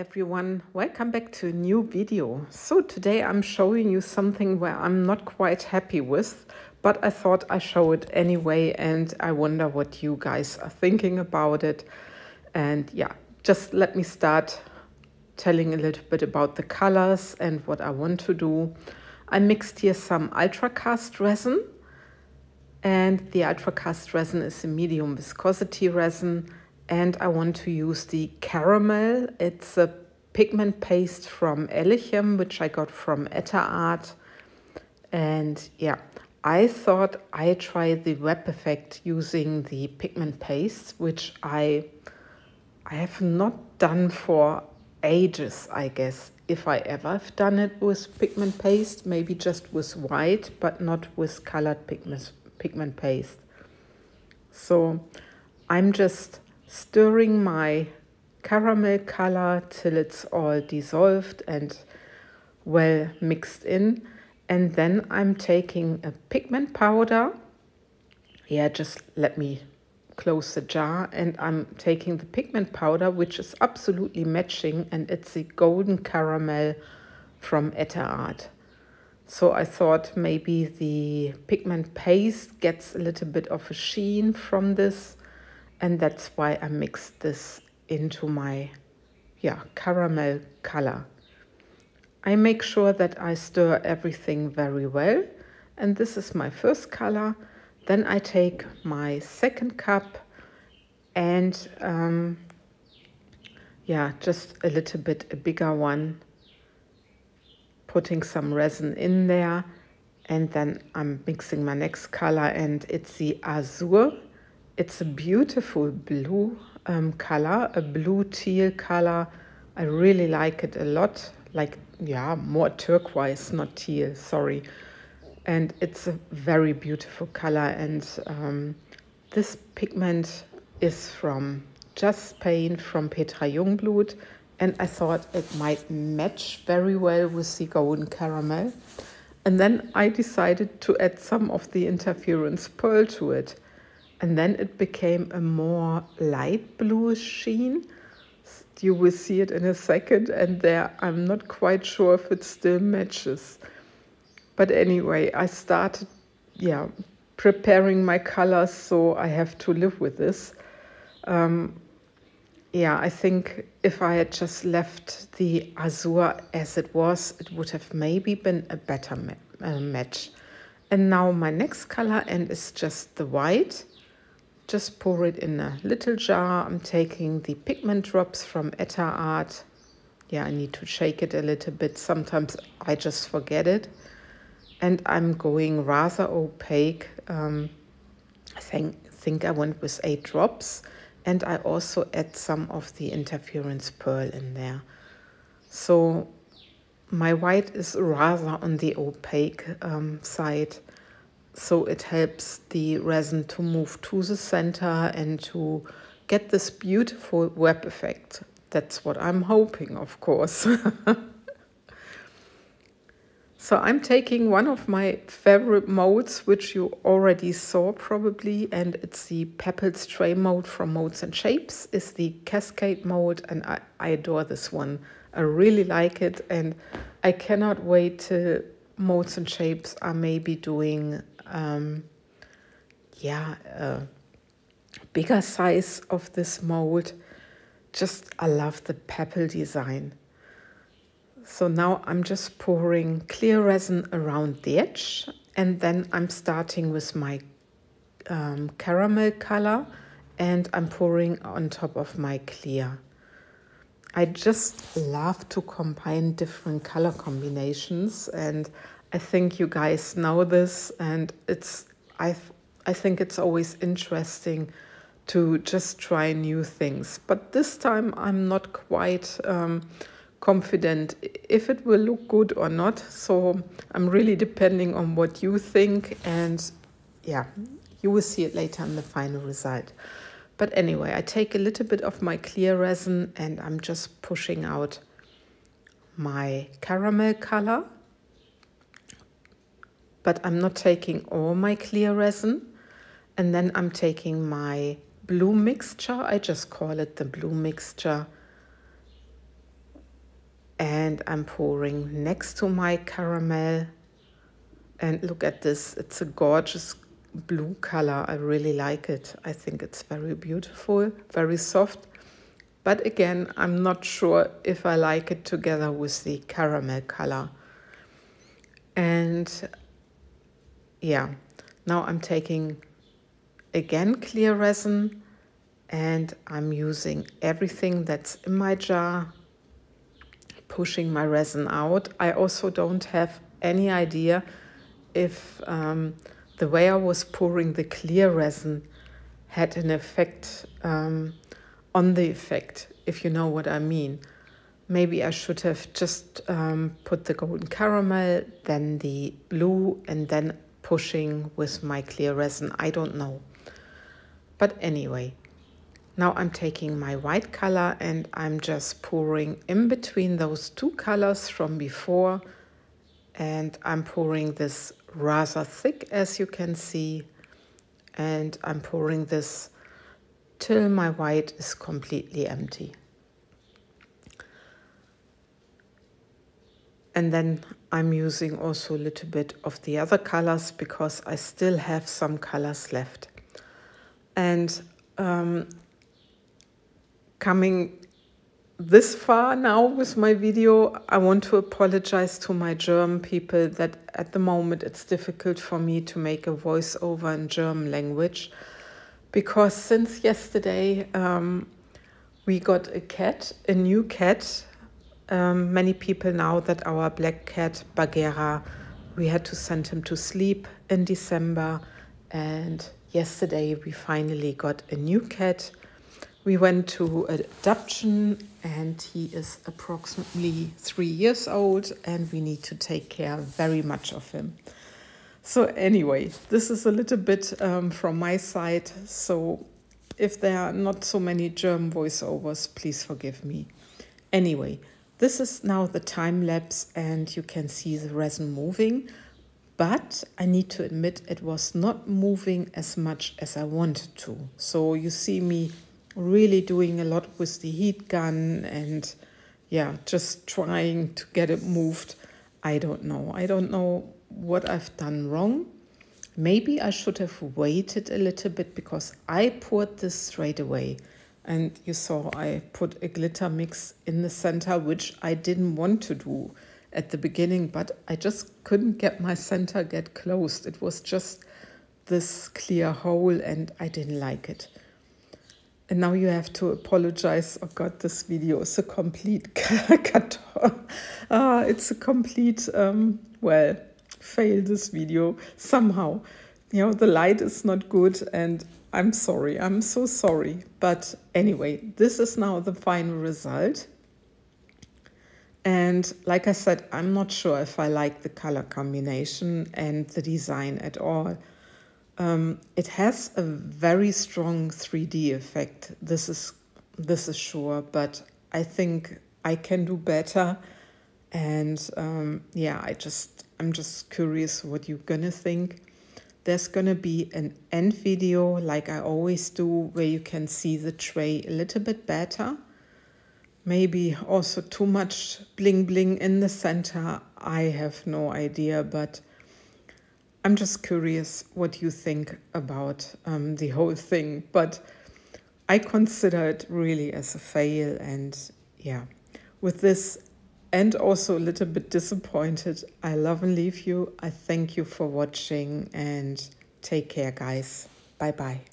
everyone, welcome back to a new video. So today I'm showing you something where I'm not quite happy with, but I thought I show it anyway, and I wonder what you guys are thinking about it. And yeah, just let me start telling a little bit about the colors and what I want to do. I mixed here some ultracast resin, and the ultracast resin is a medium viscosity resin. And I want to use the caramel. It's a pigment paste from Elechem, which I got from Art. And yeah, I thought I'd try the web effect using the pigment paste, which I have not done for ages, I guess. If I ever have done it with pigment paste, maybe just with white, but not with colored pigment paste. So I'm just stirring my caramel color till it's all dissolved and well mixed in. And then I'm taking a pigment powder. Yeah, just let me close the jar. And I'm taking the pigment powder, which is absolutely matching, and it's the golden caramel from Art. So I thought maybe the pigment paste gets a little bit of a sheen from this. And that's why I mixed this into my caramel color. I make sure that I stir everything very well. And this is my first color. Then I take my second cup and just a little bit a bigger one, putting some resin in there. And then I'm mixing my next color, and it's the Azure. It's a beautiful blue color, a blue teal color. I really like it a lot, more turquoise, not teal, sorry. And it's a very beautiful color, and this pigment is from Just Spain, from Petra Jungblut, and I thought it might match very well with the golden caramel. And then I decided to add some of the interference pearl to it. And then it became a more light bluish sheen. You will see it in a second, and there I'm not quite sure if it still matches. But anyway, I started preparing my colors, so I have to live with this. I think if I had just left the Azure as it was, it would have maybe been a better match. And now my next color, and it's just the white. Just pour it in a little jar. I'm taking the pigment drops from Art. Yeah, I need to shake it a little bit. Sometimes I just forget it. And I'm going rather opaque. I think I went with 8 drops. And I also add some of the interference pearl in there. So my white is rather on the opaque side. So it helps the resin to move to the center and to get this beautiful web effect. That's what I'm hoping, of course. So I'm taking one of my favorite molds, which you already saw probably, and it's the Pepple tray mold from MoldsandShapes. It's the Cascade mold, and I adore this one. I really like it, and I cannot wait till MoldsandShapes are maybe doing bigger size of this mold. I love the Pepple design. So now I'm just pouring clear resin around the edge, and then I'm starting with my caramel color, and I'm pouring on top of my clear. I just love to combine different color combinations, and I think you guys know this, and I think it's always interesting to just try new things. But this time I'm not quite confident if it will look good or not. So I'm really depending on what you think, and yeah, you will see it later in the final result. But anyway, I take a little bit of my clear resin, and I'm just pushing out my caramel color. But I'm not taking all my clear resin. And then I'm taking my blue mixture. I just call it the blue mixture. and I'm pouring next to my caramel. And look at this, it's a gorgeous blue color. I really like it. I think it's very beautiful, very soft. But again, I'm not sure if I like it together with the caramel color. And yeah, now I'm taking again clear resin, and I'm using everything that's in my jar, pushing my resin out. I also don't have any idea if the way I was pouring the clear resin had an effect on the effect, if you know what I mean. Maybe I should have just put the golden caramel, then the blue, and then pushing with my clear resin. I don't know. But anyway, now I'm taking my white color and I'm just pouring in between those two colors from before. And I'm pouring this rather thick, as you can see. And I'm pouring this till my white is completely empty. And then I'm using also a little bit of the other colors because I still have some colors left. And coming this far now with my video, I want to apologize to my German people that at the moment it's difficult for me to make a voiceover in German language, because since yesterday we got a new cat. Many people know that our black cat Bagheera, we had to send him to sleep in December, and yesterday we finally got a new cat. We went to adoption and he is approximately 3 years old and we need to take care very much of him. So anyway, this is a little bit from my side. So if there are not so many German voiceovers, please forgive me. Anyway, this is now the time lapse and you can see the resin moving. But I need to admit it was not moving as much as I wanted to. So you see me really doing a lot with the heat gun and yeah, just trying to get it moved. I don't know what I've done wrong. Maybe I should have waited a little bit because I poured this straight away. And you saw I put a glitter mix in the center, which I didn't want to do at the beginning, but I just couldn't get my center get closed. It was just this clear hole and I didn't like it. And now you have to apologize. Oh God, this video is a complete cut. It's a complete, well, fail this video somehow. You know, the light is not good and I'm sorry. I'm so sorry. But anyway, this is now the final result. And like I said, I'm not sure if I like the color combination and the design at all. It has a very strong 3D effect. This is sure, but I think I can do better. And yeah, I'm just curious what you're gonna think. There's gonna be an end video, like I always do, where you can see the tray a little bit better. Maybe also too much bling bling in the center. I have no idea, but I'm just curious what you think about the whole thing. But I consider it really as a fail. And yeah, with this, and also a little bit disappointed, I love and leave you. I thank you for watching and take care, guys. Bye-bye.